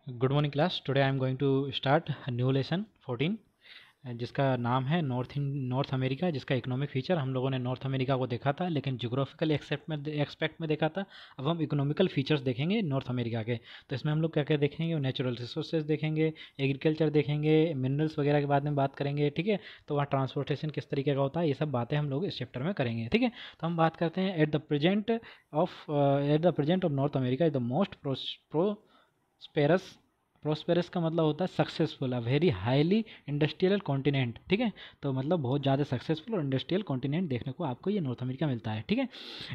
Good morning class. Today I am going to start new lesson 14 जिसका नाम है North America, जिसका economic feature. हम लोगों ने नॉर्थ अमेरिका को देखा था लेकिन जोग्राफिकल एक्सपेक्ट में देखा था। अब हम इकोनॉमिकल फीचर्स देखेंगे नॉर्थ अमेरिका के। तो इसमें हम लोग क्या क्या देखेंगे, नेचुरल रिसोर्सेज देखेंगे, एग्रीकल्चर देखेंगे, मिनरल्स वगैरह के बारे में बात करेंगे। ठीक है, तो वहाँ ट्रांसपोर्टेशन किस तरीके का होता है, ये सब बातें हम लोग इस चैप्टर में करेंगे। ठीक है, तो हम बात करते हैं at the present of North America is the most prosperous. Prosperous का मतलब होता है successful, a very highly industrial continent. ठीक है, तो मतलब बहुत ज़्यादा सक्सेसफुल और इंडस्ट्रियल कॉन्टिनेंट देखने को आपको ये नॉर्थ अमेरिका मिलता है। ठीक है,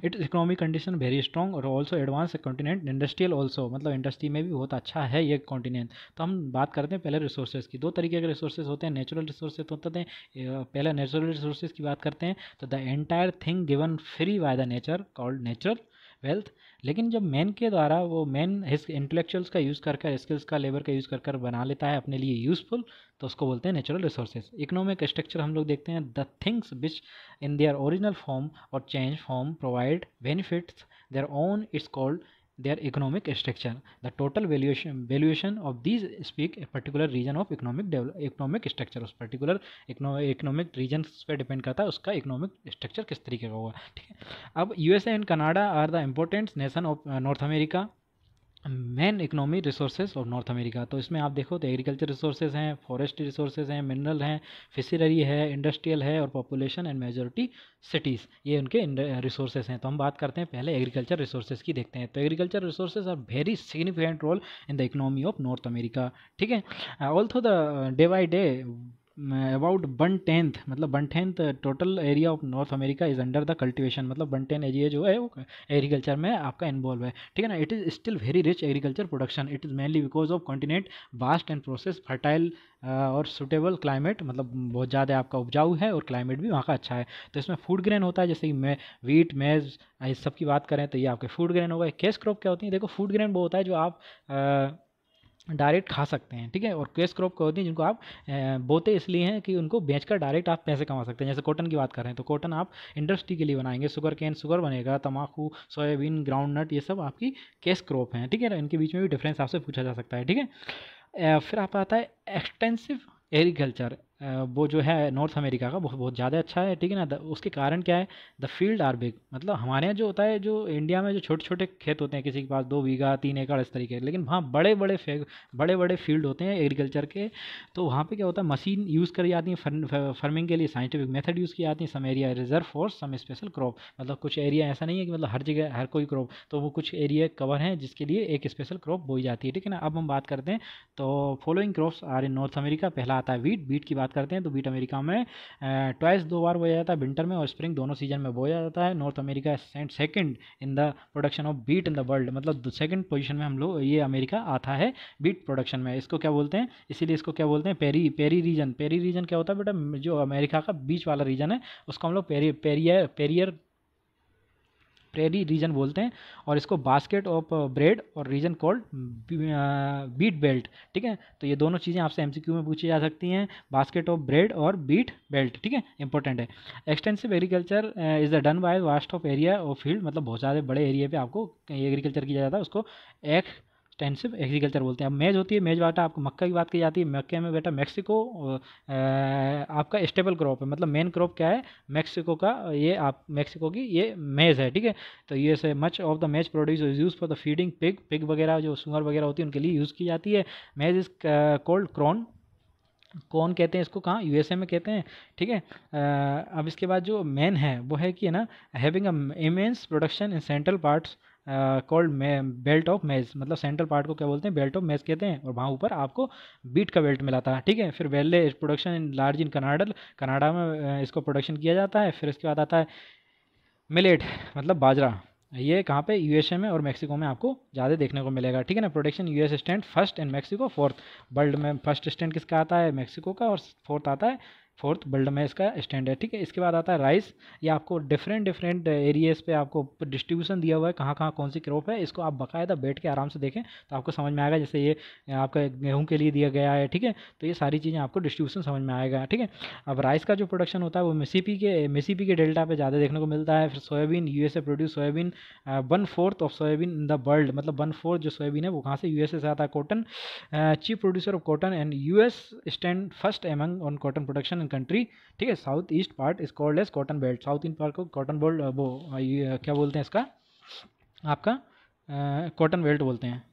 it economic condition very strong और also advance continent, industrial also, मतलब इंडस्ट्री में भी बहुत अच्छा है ये कॉन्टिनेंट। तो हम बात करते हैं पहले रिसोर्सेज की। दो तरीके के रिसोर्सेज होते हैं, नेचुरल रिसोर्सेज होते हैं। पहले नेचुरल रिसोर्सेज की बात करते हैं तो the entire thing given free by the nature called natural wealth. लेकिन जब मैन के द्वारा वो मैन हिज इंटेलेक्चुअल्स का यूज़ कर कर, स्किल्स का, लेबर का यूज़ कर कर बना लेता है अपने लिए यूज़फुल, तो उसको बोलते हैं नेचुरल रिसोर्सेज। इकोनॉमिक स्ट्रक्चर हम लोग देखते हैं, the things which in their original form और change form provide benefits their own, it's called their economic structure. The total valuation of these speak a particular region of economic structure। उस particular economic region पे depend करता है उसका economic structure किस तरीके का होगा। ठीक है, अब USA and Canada are the important nation of North America, main economy resources of North America. तो इसमें आप देखो तो एग्रीकल्चर रिसोर्सेज हैं, फॉरेस्ट रिसोर्सेज हैं, मिनरल हैं, फिशरी है, इंडस्ट्रियल है और पॉपुलेशन एंड मेजॉरिटी सिटीज़, ये उनके रिसोर्सेज हैं। तो हम बात करते हैं पहले एग्रीकल्चर रिसोर्सेज की, देखते हैं। तो agriculture resources are very significant role in the economy of North America. ठीक है, also the day by day about 1/10, मतलब 1/10 total area of North America is under the cultivation, मतलब 1/10 एरिया जो है वो एग्रीकल्चर में आपका इन्वॉल्व है। ठीक है ना, it is still very rich agriculture production. It is mainly because of continent vast and process fertile और सुटेबल क्लाइमेट, मतलब बहुत ज़्यादा आपका उपजाऊ है और क्लाइमेट भी वहाँ का अच्छा है। तो इसमें फूड ग्रेन होता है, जैसे कि मैं वीट, मेज, इस सब की बात करें तो ये आपके फूड ग्रेन होगा। कैश क्रॉप क्या होती है, देखो फूड ग्रेन वो होता है जो आप डायरेक्ट खा सकते हैं। ठीक है, और कैश क्रॉप क्या होती है जिनको आप बोते इसलिए हैं कि उनको बेचकर डायरेक्ट आप पैसे कमा सकते हैं। जैसे कॉटन की बात कर रहे हैं तो कॉटन आप इंडस्ट्री के लिए बनाएंगे, शुगर केन शुगर बनेगा, तम्बाकू, सोयाबीन, ग्राउंड नट, ये सब आपकी कैश क्रॉप हैं। ठीक है, इनके बीच में भी डिफरेंस आपसे पूछा जा सकता है। ठीक है, फिर आप आता है एक्सटेंसिव एग्रीकल्चर। वो जो है नॉर्थ अमेरिका का बहुत बहुत ज़्यादा अच्छा है। ठीक है ना, उसके कारण क्या है, द फील्ड आर बिग, मतलब हमारे यहाँ जो होता है, जो इंडिया में जो छोटे छोटे खेत होते हैं, किसी के पास 2 बीघा 3 एकड़ इस तरीके, लेकिन वहाँ बड़े बड़े फील्ड होते हैं एग्रीकल्चर के। तो वहाँ पे क्या होता है, मशीन यूज़ करी जाती है फार्मिंग के लिए, साइंटिफिक मेथड यूज़ की जाती है। Some area reserve for some special crop, मतलब कुछ एरिया ऐसा नहीं है कि मतलब हर जगह हर कोई क्रॉप, तो वो कुछ एरिया कवर है जिसके लिए एक स्पेशल क्रॉप बोई जाती है। ठीक है ना, अब हम बात करते हैं तो following crops are in North America. पहला आता है वीट। वीट की बात करते हैं तो वीट अमेरिका में ट्वाइस, 2 बार बोया जाता है, विंटर में और स्प्रिंग, दोनों सीजन में बोया जाता है। North America second in the production of wheat in the world, मतलब सेकंड पोजीशन में हम लोग ये अमेरिका आता है वीट प्रोडक्शन में। इसको क्या बोलते हैं, इसीलिए इसको क्या बोलते हैं, पेरी रीजन। पेरी रीजन क्या होता है बेटा, जो अमेरिका का बीच वाला रीजन है उसको हम लोग प्रेरी रीजन बोलते हैं। और इसको बास्केट ऑफ ब्रेड और रीजन कॉल्ड बीट बेल्ट। ठीक है, तो ये दोनों चीज़ें आपसे एमसीक्यू में पूछी जा सकती हैं, बास्केट ऑफ ब्रेड और बीट बेल्ट। ठीक है, इंपॉर्टेंट है। Extensive agriculture is the done by vast of area और फील्ड, मतलब बहुत ज़्यादा बड़े एरिया पे आपको एग्रीकल्चर किया जाता है, उसको एक्सटेंसिव एग्रीकल्चर बोलते हैं। अब मेज होती है, मेज बेटा आपको मक्का की बात की जाती है। मक्के में बेटा मैक्सिको आपका स्टेबल क्रॉप है, मतलब मेन क्रॉप क्या है मैक्सिको का, ये आप मैक्सिको की ये मेज है। ठीक है, तो ये से मच ऑफ द मेज produce is use for the feeding pig. Pig वगैरह जो सुअर वगैरह होती है उनके लिए यूज़ की जाती है। मेज इज कोल्ड क्रॉन, कौन कहते हैं इसको, कहाँ, यूएसए में कहते हैं। ठीक है, अब इसके बाद जो मेन है वो है कि है ना, having a immense production in central parts called belt of मेज, मतलब सेंट्रल पार्ट को क्या बोलते हैं, बेल्ट ऑफ मेज कहते हैं। और वहाँ ऊपर आपको बीट का बेल्ट मिला था। ठीक है, फिर वेल्ले production in large in Canada में इसको प्रोडक्शन किया जाता है। फिर इसके बाद आता है मिलेट, मतलब बाजरा। ये कहाँ पे, यूएसए में और मेक्सिको में आपको ज़्यादा देखने को मिलेगा। ठीक है ना, production US stand first and Mexico fourth. World में फर्स्ट स्टैंड किसका आता है, मेक्सिको का, और फोर्थ आता है फोर्थ वर्ल्ड में इसका स्टैंड है, ठीक है। इसके बाद आता है राइस। ये आपको डिफरेंट डिफरेंट एरियाज पे आपको डिस्ट्रीब्यूशन दिया हुआ है, कहाँ कहाँ कौन सी क्रॉप है। इसको आप बाकायदा बैठ के आराम से देखें तो आपको समझ में आएगा। जैसे ये आपका गेहूं के लिए दिया गया है, ठीक है। तो ये सारी चीज़ें आपको डिस्ट्रीब्यूशन समझ में आएगा, ठीक है। अब राइस का जो प्रोडक्शन होता है वो मिसिसिपी के डेल्टा पे ज़्यादा देखने को मिलता है। फिर soybean, USA produce soybean 1/4 of soybean in the world, मतलब 1/4 जो सोयाबीन है वो कहाँ से, यूएसए से आता है। Cotton, chief producer of cotton and US stand first among on cotton production in country, ठीक है। South east part is called as cotton belt. South east part को कॉटन बेल्ट, वो क्या बोलते हैं इसका, आपका कॉटन बेल्ट बोलते हैं।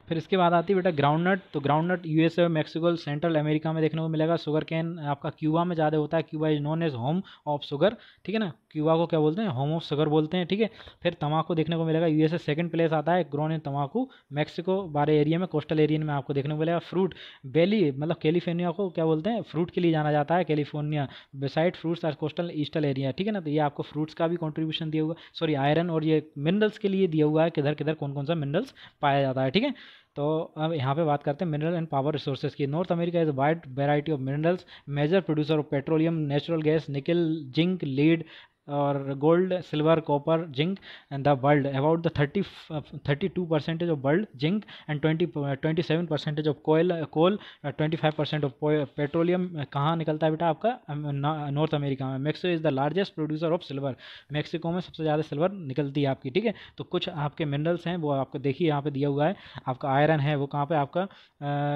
फिर इसके बाद आती है बेटा ग्राउंडनट। तो groundnut USA, Mexico, central America में देखने को मिलेगा। शुगर कैन आपका क्यूबा में ज़्यादा होता है। Cuba is known age home of sugar, ठीक है ना। क्यूबा को क्या बोलते हैं, होम ऑफ शुगर बोलते हैं, ठीक है। फिर तम्बाकू देखने को मिलेगा। यूएसए सेकंड प्लेस आता है ग्रोन इन तम्बाकू। मैक्सिको बारे एरिया में, कोस्टल एरिया में आपको देखने को मिलेगा। फ्रूट बेली, मतलब कैलिफोर्निया को क्या बोलते हैं, फ्रूट के लिए जाना जाता है California. Beside fruits are coastal ईस्टल एरिया, ठीक है ना। तो ये आपको फ्रूट्स का भी कॉन्ट्रीब्यूशन दिया हुआ, सॉरी आयरन और ये मिनरल्स के लिए दिया हुआ है, किधर किधर कौन कौन सा मिनरल्स पाया जाता है, ठीक है। तो अब यहाँ पे बात करते हैं मिनरल एंड पावर रिसोर्सेज की। North America is wide variety of minerals, major producer of petroleum, natural gas, nickel, zinc, lead और gold, silver, copper, zinc and the world about the 32% of world zinc and 27% of coal 25% of petroleum कहाँ निकलता है बेटा, आपका North America में। Mexico is the largest producer of silver, Mexico में सबसे ज़्यादा सिल्वर निकलती है आपकी, ठीक है। तो कुछ आपके मिनरल्स हैं वो आपको देखिए यहाँ पे दिया हुआ है। आपका आयरन है वो कहाँ पे, आपका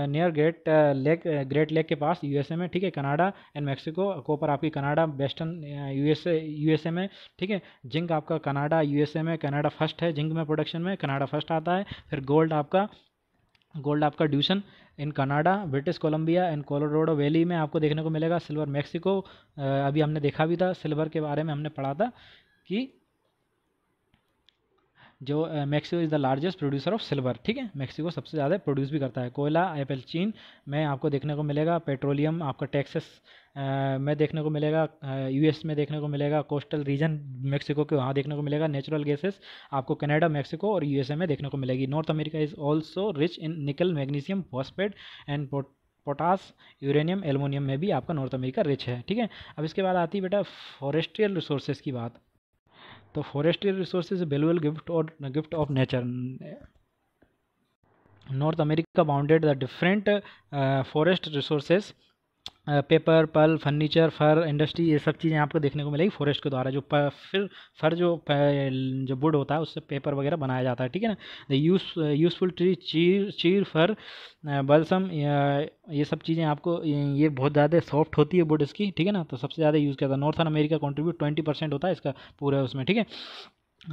नियर ग्रेट लेक के पास यूएसए में, ठीक है। Canada and Mexico. कॉपर आपकी कनाडा, वेस्टर्न यूएसए में, ठीक है। जिंक आपका कनाडा, यूएसए में। कनाडा फर्स्ट है जिंक में, प्रोडक्शन में कनाडा फर्स्ट आता है। फिर गोल्ड आपका Duchenne in Canada, British Columbia and Colorado valley में आपको देखने को मिलेगा। सिल्वर मैक्सिको, अभी हमने देखा भी था, सिल्वर के बारे में हमने पढ़ा था कि जो Mexico is the largest producer of silver, ठीक है। मैक्सिको सबसे ज़्यादा प्रोड्यूस भी करता है। कोयला एपल चीन में आपको देखने को मिलेगा। पेट्रोलियम आपका टेक्सास में देखने को मिलेगा। यूएस में देखने को मिलेगा। कोस्टल रीजन मैक्सिको के वहाँ देखने को मिलेगा। नेचुरल गैसेस आपको कनाडा, मैक्सिको और यूएसए में देखने को मिलेगी। North America is also rich in nickel, magnesium, phosphate and potash, uranium, aluminium में भी आपका नॉर्थ अमेरिका रिच है, ठीक है। अब इसके बाद आती है बेटा फॉरेस्ट्रियल रिसोर्सेज की बात। तो forestry resources valuable gift of nature. North America bounded the different forest resources, paper, पल, फर्नीचर, फर इंडस्ट्री, ये सब चीज़ें आपको देखने को मिलेगी फॉरेस्ट के द्वारा। जो फिर फर जो वुड होता है उससे पेपर वगैरह बनाया जाता है, ठीक है ना। द यूजफुल ट्री, चीर, फर, बल्सम, ये सब चीज़ें आपको, ये बहुत ज़्यादा सॉफ्ट होती है वुड इसकी, ठीक है ना। तो सबसे ज़्यादा यूज़ किया था। नॉर्थन अमेरिका कॉन्ट्रीब्यूट 20% होता है इसका पूरा उसमें, ठीक है।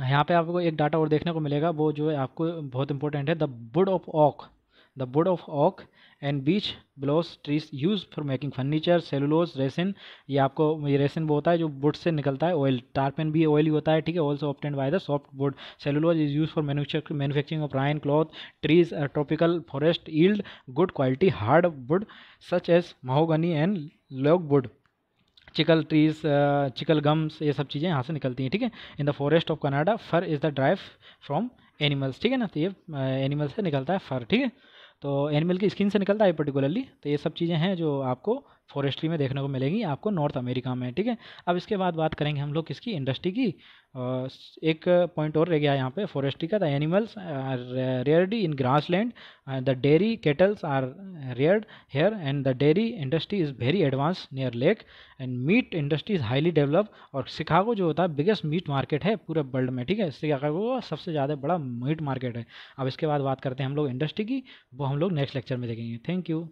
यहाँ पे आपको एक डाटा और देखने को मिलेगा, वो जो है आपको बहुत इंपॉर्टेंट है। The wood of oak and beech blows trees use for making furniture, cellulose, resin. ये आपको, ये रेसिन वो होता है जो वुड से निकलता है। ऑयल, टारपेन भी ऑयल ही होता है, ठीक है। Also obtained by the soft wood. Cellulose is use for manufacturing of rayon cloth. Trees, tropical forest yield good quality hard wood such as mahogany and log wood. Chicle trees, chicle gums, ये सब चीज़ें यहाँ से निकलती हैं, ठीक है। In the forest of Canada fur is the drive from animals, ठीक है ना। तो ये एनिमल से निकलता है फर, ठीक है। तो एनिमल की स्किन से निकलता है पर्टिकुलरली। तो ये सब चीज़ें हैं जो आपको फॉरेस्ट्री में देखने को मिलेगी आपको नॉर्थ अमेरिका में, ठीक है। अब इसके बाद बात करेंगे हम लोग किसकी, इंडस्ट्री की। एक पॉइंट और रह गया यहाँ पे फॉरेस्ट्री का। The animals are reared in grass land, the dairy cattles are reared here and the dairy industry is very advance near lake and meat industry is highly develop. और Chicago जो होता है बिगेस्ट मीट मार्केट है पूरे world में, ठीक है। Chicago सबसे ज़्यादा बड़ा मीट मार्केट है। अब इसके बाद बात करते हैं हम लोग इंडस्ट्री की, वो हम लोग नेक्स्ट लेक्चर में देखेंगे। Thank you.